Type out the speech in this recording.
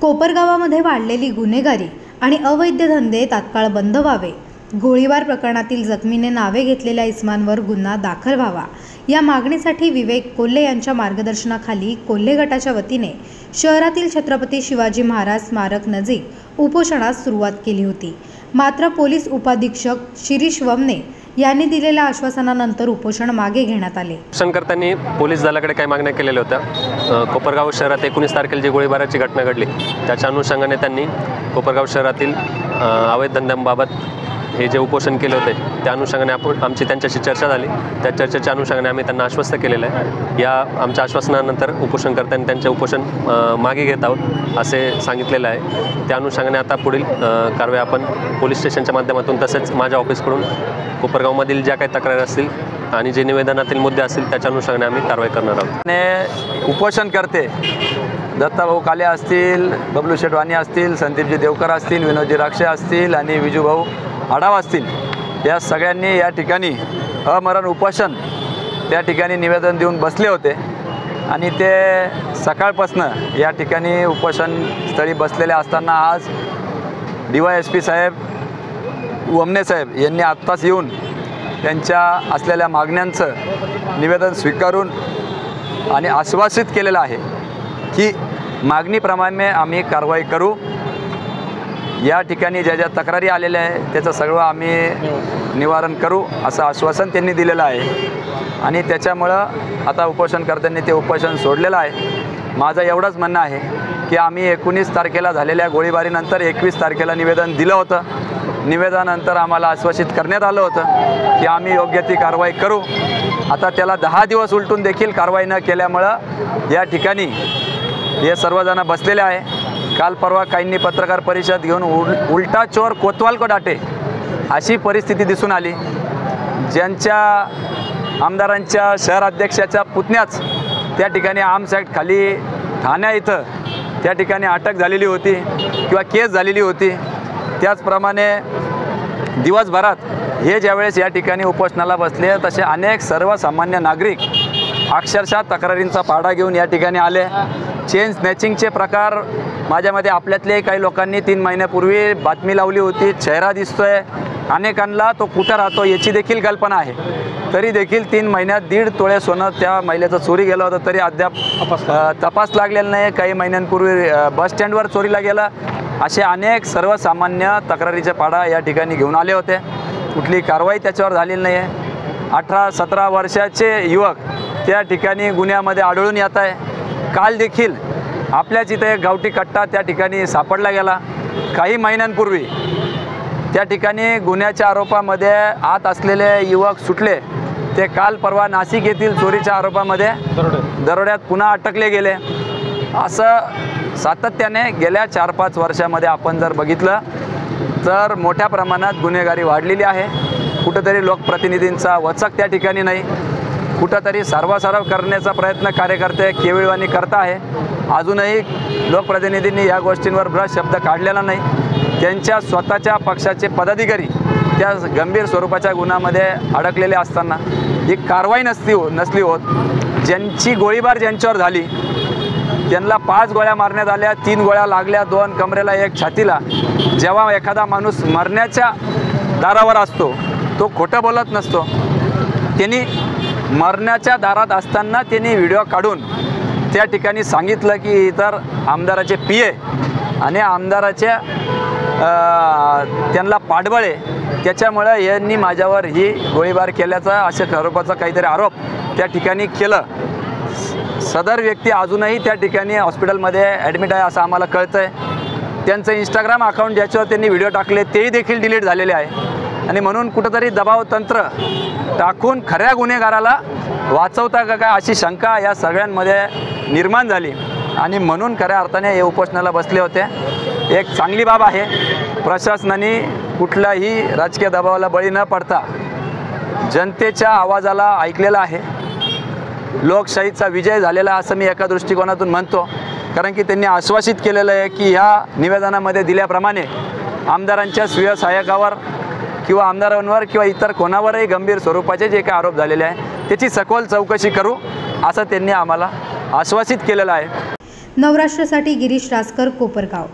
कोपरगावामध्ये वाढलेली गुन्हेगारी आणि अवैध धंदे तात्काळ बंद व्हावे, गोळीबार प्रकरणातील जखमीने नावे घेतलेल्या इस्मांवर गुन्हा दाखल व्हावा या मागणीसाठी विवेक कोल्हे यांच्या मार्गदर्शनाखाली कोल्हे गटाच्या वतीने शहरातील छत्रपती शिवाजी महाराज स्मारक नजीक उपोषणास सुरुवात केली होती। मात्र पोलीस उपाधीक्षक शिरीष वमने यांनी दिलेल्या आश्वासनानंतर उपोषण मागे घेण्यात आले। उपोषणकर्त्यांनी पोलीस दलाकडे काही मागण्या केलेल्या होत्या। कोपरगाव शहरात 19 तारखेला जी गोळीबाराची घटना घडली त्याच्या अनुषंगाने त्यांनी कोपरगाव शहरातील अवैध धंद्यांबाबत हे जे उपोषण केले होते त्या अनुषंगाने आमची त्यांच्याशी चर्चा झाली। त्या चर्चेच्या अनुषंगाने आम्ही त्यांना आश्वस्त केलेलं आहे। या आमच्या आश्वासनानंतर उपोषणकर्त्यांनी त्यांचे उपोषण मागे घेत आहोत असे सांगितलेलं आहे। त्या अनुषंगाने आता पुढील कारवाई आपण पोलीस स्टेशनच्या माध्यमातून तसेच माझ्या ऑफिसकडून कोपरगावमधील ज्या काही तक्रारी असतील आणि जे निवेदनातील मुद्दे असतील त्याच्या अनुषंगाने आम्ही कारवाई करणार आहोत। उपोषणकर्ते दत्ताभाऊ काले असतील, बबलू शेटवानी असतील, संदीपजी देवकर असतील, विनोदजी राक्षे असतील आणि विजूभाऊ आढाव असतील, या सगळ्यांनी या ठिकाणी अमरण उपोषण त्या ठिकाणी निवेदन देऊन बसले होते आणि ते सकाळपासनं या ठिकाणी उपोषण स्थळी बसलेले असताना आज DYSP साहेब वमने साहेब यांनी आत्ताच येऊन त्यांच्या असलेल्या मागण्यांचं निवेदन स्वीकारून आणि आश्वासित केलेलं आहे की मागणीप्रमाणे आम्ही कारवाई करू। या ठिकाणी ज्या ज्या तक्रारी आलेल्या आहे त्याचं सगळं आम्ही निवारण करू असं आश्वासन त्यांनी दिलेलं आहे आणि त्याच्यामुळं आता उपोषणकर्त्यांनी ते उपोषण सोडलेलं आहे। माझं एवढंच म्हणणं आहे की आम्ही 19 तारखेला झालेल्या गोळीबारीनंतर 21 तारखेला निवेदन दिलं होतं। निवेदनानंतर आम्हाला आश्वासित करण्यात आलं होतं की आम्ही योग्य ती कारवाई करू। आता त्याला 10 दिवस उलटून देखील कारवाई न केल्यामुळं या ठिकाणी हे सर्वजण बसलेले आहे। काल परवा काहींनी पत्रकार परिषद घेऊन उलटा चोर कोतवाल को डाटे अशी परिस्थिती दिसून आली। ज्यांच्या आमदारांच्या शहर अध्यक्षाच्या पुतण्याच त्या ठिकाणी आर्म्स ॲक्ट खाली ठाण्या इथं त्या ठिकाणी अटक झालेली होती किंवा केस झालेली होती। त्याचप्रमाणे दिवसभरात हे ज्यावेळेस या ठिकाणी उपोषणाला बसले तसे अनेक सर्वसामान्य नागरिक अक्षरशः तक्रारींचा पाढा घेऊन या ठिकाणी आले। चेन स्नॅचिंगचे प्रकार माझ्यामध्ये आपल्यातले काही लोकांनी 3 महिन्यापूर्वी बातमी लावली होती। चेहरा दिसतोय, अनेकांना तो कुठं राहतो याची देखील कल्पना आहे। तरी देखील 3 महिन्यात 1.5 तोळे सोनं त्या महिलेचं चोरी गेलं होतं तरी अद्याप तपास लागलेला नाही। काही महिन्यांपूर्वी बस स्टँडवर चोरीला गेला। असे अनेक सर्वसामान्य तक्रारीचे पाढा या ठिकाणी घेऊन आले होते। कुठली कारवाई त्याच्यावर झालेली नाही आहे। 18-17 वर्षाचे युवक त्या ठिकाणी गुन्ह्यामध्ये आढळून येत आहे। काल देखील आपल्याच इथे एक गावठी कट्टा त्या ठिकाणी सापडला गेला। काही महिन्यांपूर्वी त्या ठिकाणी गुन्ह्याच्या आरोपामध्ये आत असलेले युवक सुटले। ते काल परवा नाशिक येथील चोरीच्या आरोपामध्ये दरोड्यात पुन्हा अटकले गेले। असं सातत्याने गेल्या 4-5 वर्षामध्ये आपण जर बघितलं तर मोठ्या प्रमाणात गुन्हेगारी वाढलेली आहे। कुठंतरी लोकप्रतिनिधींचा वचक त्या ठिकाणी नाही, कुठंतरी सारवासारव करण्याचा प्रयत्न कार्यकर्ते केविळवाणी करत आहे। अजूनही लोकप्रतिनिधींनी या गोष्टींवर ब्रश शब्द काढलेला नाही। त्यांच्या स्वतःच्या पक्षाचे पदाधिकारी त्या गंभीर स्वरूपाच्या गुन्ह्यामध्ये अडकलेले असताना ही कारवाई नसली होत। ज्यांची गोळीबार ज्यांच्यावर झाली त्यांना 5 गोळ्या मारण्यात आल्या, 3 गोळ्या लागल्या, 2 कमरेला, 1 छातीला। जेव्हा एखादा माणूस मरण्याच्या दारावर असतो तो खोटं बोलत नसतो। त्यांनी मरण्याच्या दारात असताना त्यांनी व्हिडिओ काढून त्या ठिकाणी सांगितलं की इतर आमदाराचे PA आणि आमदाराच्या त्यांना पाठबळे त्याच्यामुळं यांनी माझ्यावर ही गोळीबार केल्याचा अशा स्वरूपाचा काहीतरी आरोप त्या ठिकाणी केलं। सदर व्यक्ती अजूनही त्या ठिकाणी हॉस्पिटलमध्ये ॲडमिट आहे असं आम्हाला कळतं आहे। त्यांचं इंस्टाग्राम अकाउंट ज्याच्यावर त्यांनी व्हिडिओ टाकले तेही देखील डिलीट झालेले आहे आणि म्हणून कुठंतरी दबाव तंत्र टाकून खऱ्या गुन्हेगाराला वाचवता का काय अशी शंका या सगळ्यांमध्ये निर्माण झाली आणि म्हणून खऱ्या अर्थाने हे उपोषणाला बसले होते। एक चांगली बाब आहे, प्रशासनाने कुठल्याही राजकीय दबावाला बळी न पडता जनतेच्या आवाजाला ऐकलेलं आहे। लोकशाहीचा विजय झालेला असं मी एका दृष्टिकोनातून म्हणतो, कारण की त्यांनी आश्वासित केलेलं आहे की ह्या निवेदनामध्ये दिल्याप्रमाणे आमदारांच्या स्वीय सहाय्यकावर किंवा आमदारांवर किंवा इतर कोणावरही गंभीर स्वरूपाचे जे काही आरोप झालेले आहे त्याची सखोल चौकशी करू असं त्यांनी आम्हाला आश्वासित केलेलं आहे। नवराष्ट्रासाठी गिरीश रासकर, कोपरगाव.